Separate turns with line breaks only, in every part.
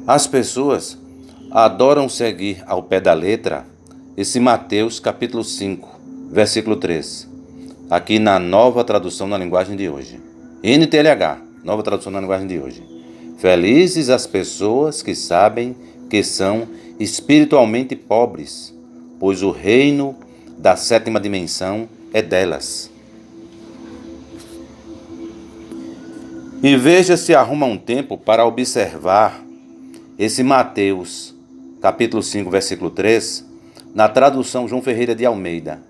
As pessoas adoram seguir ao pé da letra esse Mateus capítulo 5, versículo 3, aqui na nova tradução na linguagem de hoje. NTLH, nova tradução na linguagem de hoje. Felizes as pessoas que sabem que são espiritualmente pobres, pois o reino da sétima dimensão é delas. E veja se arruma um tempo para observar esse Mateus, capítulo 5, versículo 3, na tradução João Ferreira de Almeida,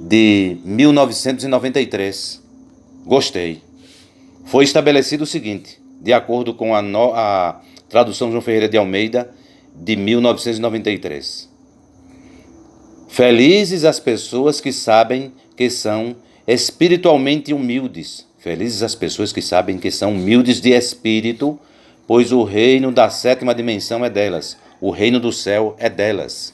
de 1993. Gostei. Foi estabelecido o seguinte, de acordo com a tradução João Ferreira de Almeida, de 1993. Felizes as pessoas que sabem que são espiritualmente humildes. Felizes as pessoas que sabem que são humildes de espírito, pois o reino da sétima dimensão é delas. O reino do céu é delas.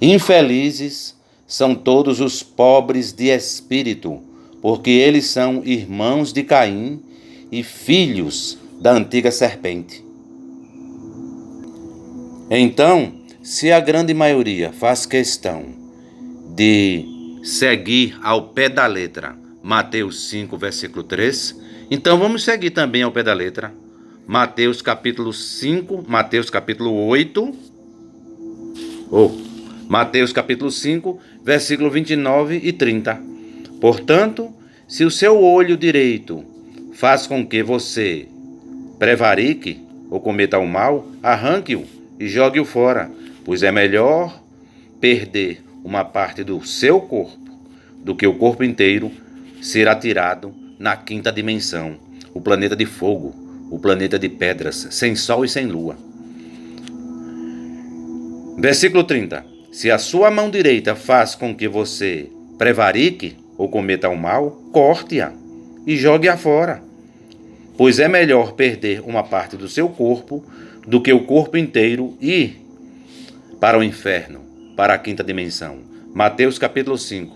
Infelizes são todos os pobres de espírito, porque eles são irmãos de Caim e filhos da antiga serpente. Então, se a grande maioria faz questão de seguir ao pé da letra Mateus 5, versículo 3, então vamos seguir também ao pé da letra Mateus capítulo 5, Mateus capítulo 8, Mateus capítulo 5, versículo 29 e 30. Portanto, se o seu olho direito faz com que você prevarique ou cometa o mal, arranque-o e jogue-o fora, pois é melhor perder uma parte do seu corpo do que o corpo inteiro ser atirado na quinta dimensão, o planeta de fogo, o planeta de pedras, sem sol e sem lua. Versículo 30. Se a sua mão direita faz com que você prevarique ou cometa o mal, corte-a e jogue-a fora, pois é melhor perder uma parte do seu corpo do que o corpo inteiro ir para o inferno, para a quinta dimensão. Mateus capítulo 5,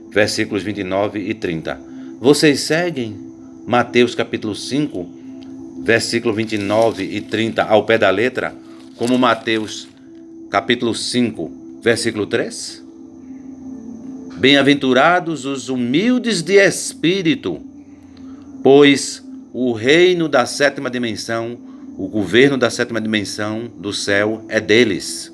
versículos 29 e 30. Vocês seguem Mateus capítulo 5, versículo 29 e 30 ao pé da letra, como Mateus capítulo 5, versículo 3? Bem-aventurados os humildes de espírito, pois o reino da sétima dimensão, o governo da sétima dimensão do céu é deles.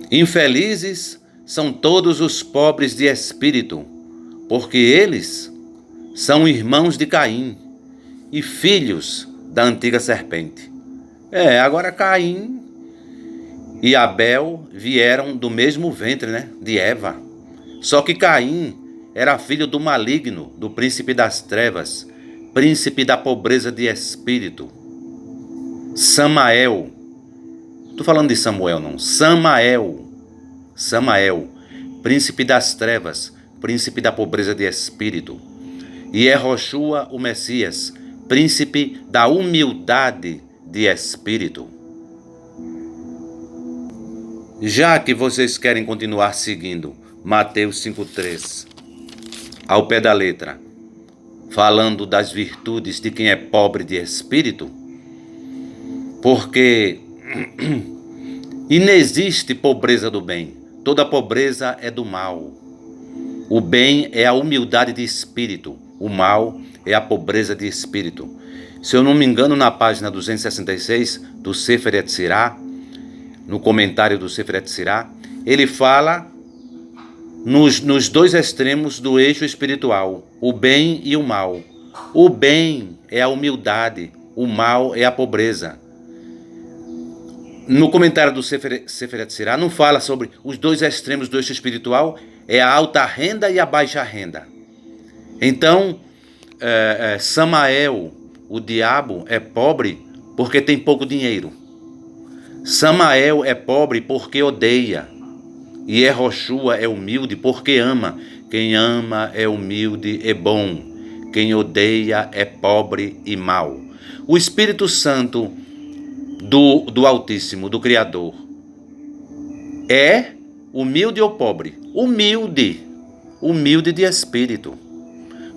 Infelizes são todos os pobres de espírito, porque eles são irmãos de Caim e filhos da antiga serpente. Agora Caim e Abel vieram do mesmo ventre, de Eva. Só que Caim era filho do maligno, do príncipe das trevas, príncipe da pobreza de espírito. Samael. Estou falando de Samuel, não. Samael, príncipe das trevas, príncipe da pobreza de espírito. E Yehoshua, o Messias, príncipe da humildade de espírito. Já que vocês querem continuar seguindo Mateus 5,3 ao pé da letra, falando das virtudes de quem é pobre de espírito, porque inexiste pobreza do bem, toda pobreza é do mal. O bem é a humildade de espírito, o mal é a pobreza de espírito. Se eu não me engano, na página 266 do Sefer Yetzirah, no comentário do Sefer Yetzirah, ele fala nos dois extremos do eixo espiritual, o bem e o mal. O bem é a humildade, o mal é a pobreza. No comentário do Sefer Yetzirah não fala sobre os dois extremos do eixo espiritual, é a alta renda e a baixa renda. Então, Samael, o diabo, é pobre porque tem pouco dinheiro. Samael é pobre porque odeia. E Yehoshua é humilde porque ama. Quem ama é humilde e bom. Quem odeia é pobre e mau. O Espírito Santo do Altíssimo, do Criador, é humilde ou pobre? Humilde de espírito.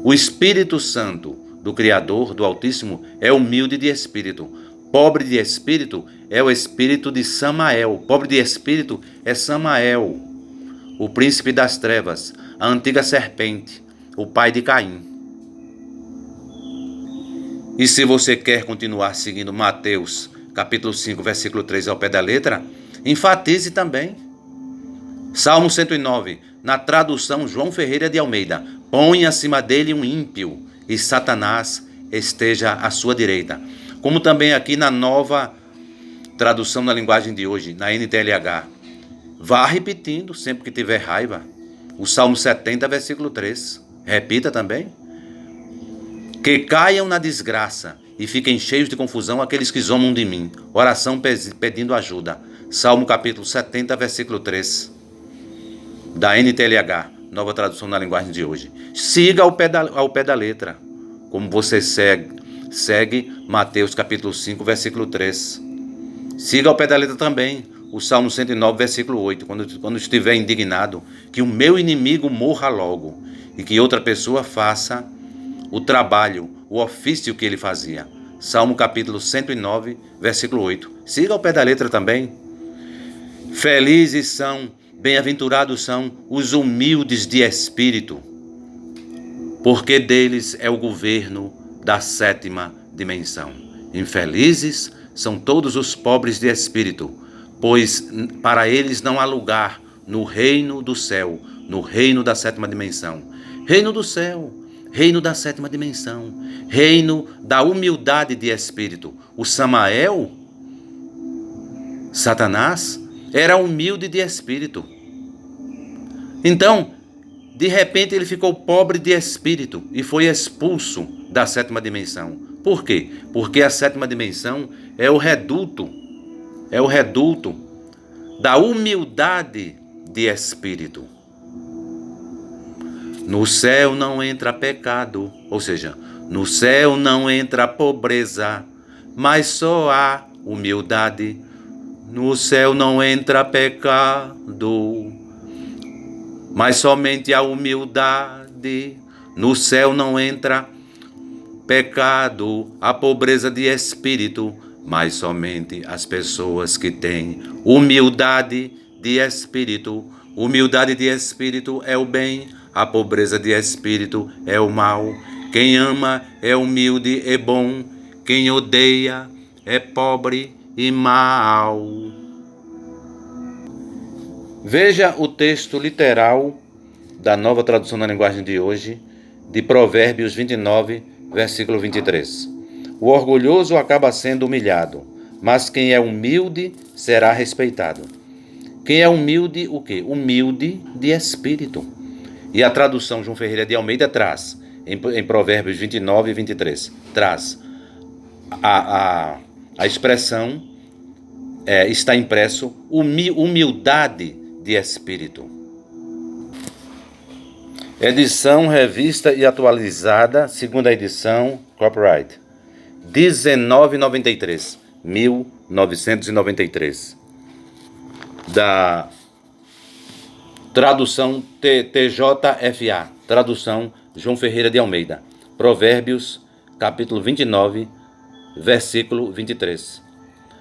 O Espírito Santo do Criador, do Altíssimo, é humilde de espírito. Pobre de espírito é o espírito de Samael. Pobre de espírito é Samael, o príncipe das trevas, a antiga serpente, o pai de Caim. E se você quer continuar seguindo Mateus, capítulo 5, versículo 3 ao pé da letra, enfatize também. Salmo 109, na tradução João Ferreira de Almeida: põe acima dele um ímpio, e Satanás esteja à sua direita. Como também aqui na nova tradução na linguagem de hoje, na NTLH. Vá repetindo sempre que tiver raiva. O Salmo 70, versículo 3. Repita também. Que caiam na desgraça e fiquem cheios de confusão aqueles que zombam de mim. Oração pedindo ajuda. Salmo capítulo 70, versículo 3. Da NTLH, nova tradução na linguagem de hoje. Siga ao pé da letra, como você segue Mateus capítulo 5, versículo 3. Siga ao pé da letra também o Salmo 109, versículo 8. Quando estiver indignado, que o meu inimigo morra logo e que outra pessoa faça o trabalho, o ofício que ele fazia. Salmo capítulo 109, versículo 8. Siga ao pé da letra também. Felizes são, bem-aventurados são os humildes de espírito, porque deles é o governo da sétima dimensão. Infelizes são todos os pobres de espírito, pois para eles não há lugar no reino do céu, no reino da sétima dimensão. Reino do céu, reino da sétima dimensão, reino da humildade de espírito. O Samael, Satanás, era humilde de espírito. Então, de repente ele ficou pobre de espírito e foi expulso da sétima dimensão. Por quê? Porque a sétima dimensão é o reduto da humildade de espírito. No céu não entra pecado, ou seja, no céu não entra pobreza, mas só há humildade. No céu não entra pecado, mas somente a humildade. No céu não entra pecado, a pobreza de espírito, mas somente as pessoas que têm humildade de espírito. Humildade de espírito é o bem, a pobreza de espírito é o mal. Quem ama é humilde e bom, quem odeia é pobre e mal. Veja o texto literal da nova tradução na linguagem de hoje, de Provérbios 29, versículo 23. O orgulhoso acaba sendo humilhado, mas quem é humilde será respeitado. Quem é humilde, o quê? Humilde de espírito. E a tradução João Ferreira de Almeida traz, em Provérbios 29 e 23, traz a expressão, está impresso, humildade de espírito. Edição, revista e atualizada, segunda edição, copyright, 1993, 1993. Da tradução TJFA, tradução João Ferreira de Almeida. Provérbios, capítulo 29, versículo 23.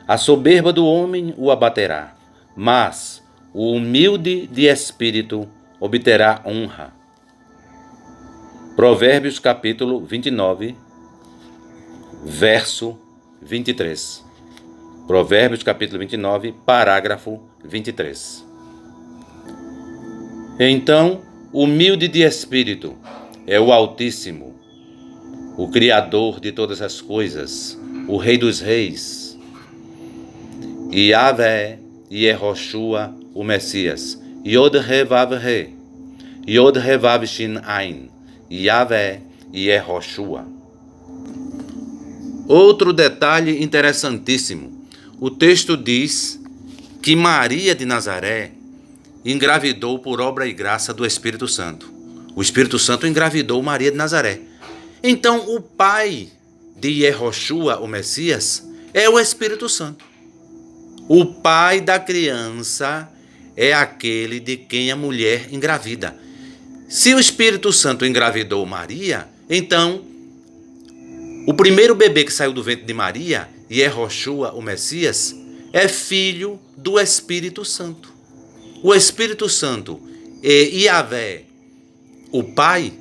A soberba do homem o abaterá, mas o humilde de espírito obterá honra. Provérbios, capítulo 29, verso 23. Provérbios, capítulo 29, parágrafo 23. Então, humilde de espírito é o Altíssimo, o Criador de todas as coisas, o Rei dos Reis. Yahvé, Yehoshua, o Messias. Yod-He-Vav-He, Yod-He-Vav-Shin-Ain, Yahvé, Yehoshua. Outro detalhe interessantíssimo. O texto diz que Maria de Nazaré engravidou por obra e graça do Espírito Santo. O Espírito Santo engravidou Maria de Nazaré. Então, o pai de Yehoshua, o Messias, é o Espírito Santo. O pai da criança é aquele de quem a mulher engravida. Se o Espírito Santo engravidou Maria, então O primeiro bebê que saiu do ventre de Maria, Yehoshua, o Messias, é filho do Espírito Santo. O Espírito Santo e Yahvé, o Pai,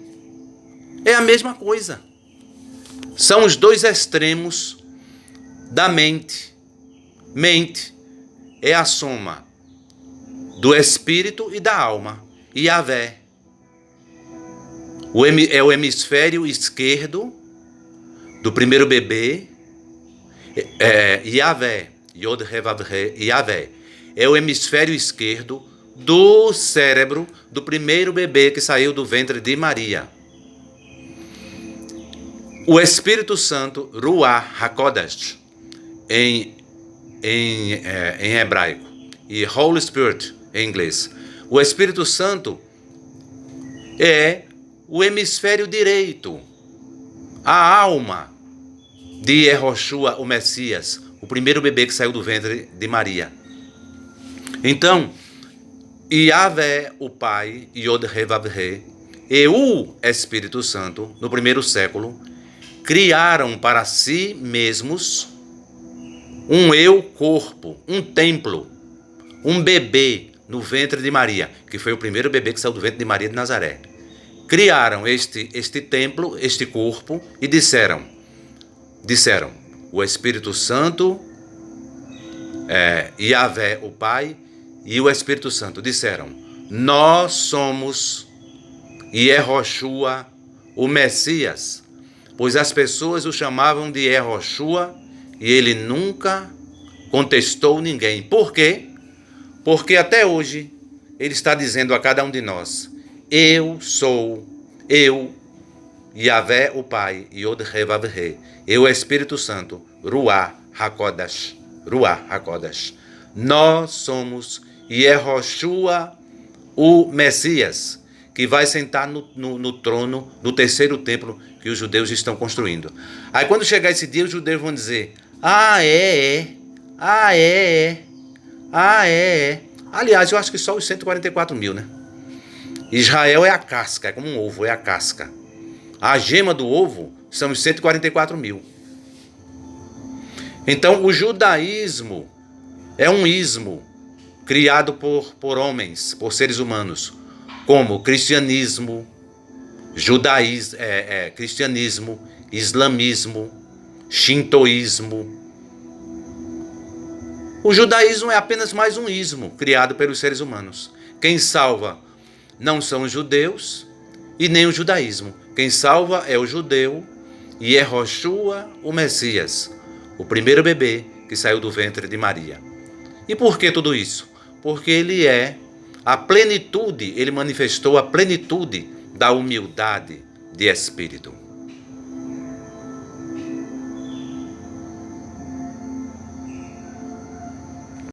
é a mesma coisa. São os dois extremos da mente. Mente é a soma do espírito e da alma. Yahvé é o hemisfério esquerdo do primeiro bebê. Yahvé, Yod He Vav He, Yahvé, é o hemisfério esquerdo do cérebro do primeiro bebê que saiu do ventre de Maria. O Espírito Santo, Ruach HaKodesh, em hebraico, e Holy Spirit em inglês. O Espírito Santo é o hemisfério direito, a alma de Yehoshua, o Messias, o primeiro bebê que saiu do ventre de Maria. Então, Yahvé, o Pai, Yod He Vav He, e o Espírito Santo, no primeiro século, criaram para si mesmos um eu-corpo, um templo, um bebê no ventre de Maria, que foi o primeiro bebê que saiu do ventre de Maria de Nazaré. Criaram este templo, este corpo, e disseram, o Espírito Santo, Yahvé, o Pai, e o Espírito Santo disseram, nós somos Yehoshua, o Messias, pois as pessoas o chamavam de Yehoshua e ele nunca contestou ninguém. Por quê? Porque até hoje ele está dizendo a cada um de nós, eu sou, Yahvé, o Pai, Yod He Vav He, eu, o Espírito Santo, Ruach HaKodesh, nós somos Yehoshua, o Messias, que vai sentar no trono do terceiro templo que os judeus estão construindo. Aí quando chegar esse dia, os judeus vão dizer, Aliás, eu acho que só os 144 mil, né? Israel é a casca, é como um ovo, é a casca. A gema do ovo são os 144 mil. Então, o judaísmo é um ismo criado por homens, por seres humanos, como cristianismo, cristianismo, islamismo, shintoísmo. O judaísmo é apenas mais um ismo criado pelos seres humanos. Quem salva não são os judeus e nem o judaísmo. Quem salva é o judeu e Yehoshua, o Messias, o primeiro bebê que saiu do ventre de Maria. E por que tudo isso? Porque ele é a plenitude, ele manifestou a plenitude da humildade de espírito.